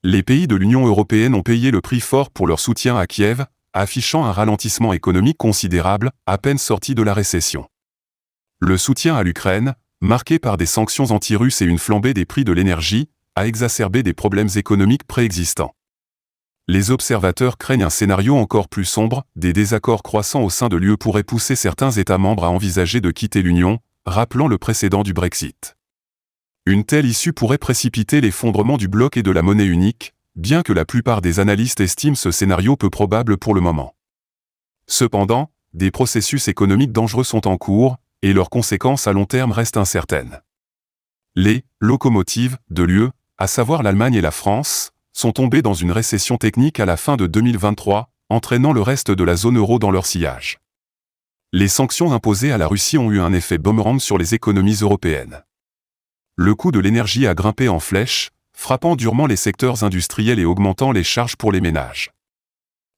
Les pays de l'Union européenne ont payé le prix fort pour leur soutien à Kiev, affichant un ralentissement économique considérable, à peine sorti de la récession. Le soutien à l'Ukraine, marqué par des sanctions anti-russes et une flambée des prix de l'énergie, a exacerbé des problèmes économiques préexistants. Les observateurs craignent un scénario encore plus sombre, des désaccords croissants au sein de l'UE pourraient pousser certains États membres à envisager de quitter l'Union, rappelant le précédent du Brexit. Une telle issue pourrait précipiter l'effondrement du bloc et de la monnaie unique, bien que la plupart des analystes estiment ce scénario peu probable pour le moment. Cependant, des processus économiques dangereux sont en cours, et leurs conséquences à long terme restent incertaines. Les locomotives de l'UE, à savoir l'Allemagne et la France, sont tombées dans une récession technique à la fin de 2023, entraînant le reste de la zone euro dans leur sillage. Les sanctions imposées à la Russie ont eu un effet boomerang sur les économies européennes. Le coût de l'énergie a grimpé en flèche, frappant durement les secteurs industriels et augmentant les charges pour les ménages.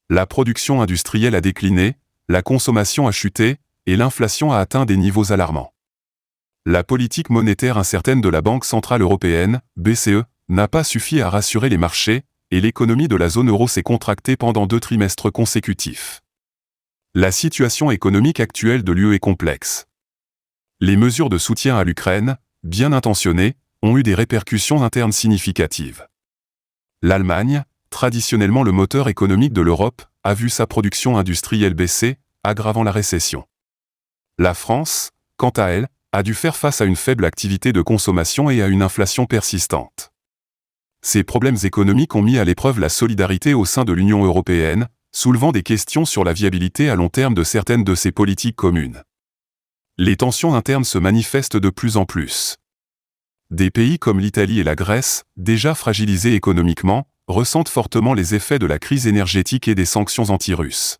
La production industrielle a décliné, la consommation a chuté, et l'inflation a atteint des niveaux alarmants. La politique monétaire incertaine de la Banque centrale européenne, BCE, n'a pas suffi à rassurer les marchés, et l'économie de la zone euro s'est contractée pendant 2 trimestres consécutifs. La situation économique actuelle de l'UE est complexe. Les mesures de soutien à l'Ukraine, bien intentionnées, ont eu des répercussions internes significatives. L'Allemagne, traditionnellement le moteur économique de l'Europe, a vu sa production industrielle baisser, aggravant la récession. La France, quant à elle, a dû faire face à une faible activité de consommation et à une inflation persistante. Ces problèmes économiques ont mis à l'épreuve la solidarité au sein de l'Union européenne, soulevant des questions sur la viabilité à long terme de certaines de ses politiques communes. Les tensions internes se manifestent de plus en plus. Des pays comme l'Italie et la Grèce, déjà fragilisés économiquement, ressentent fortement les effets de la crise énergétique et des sanctions anti-russes.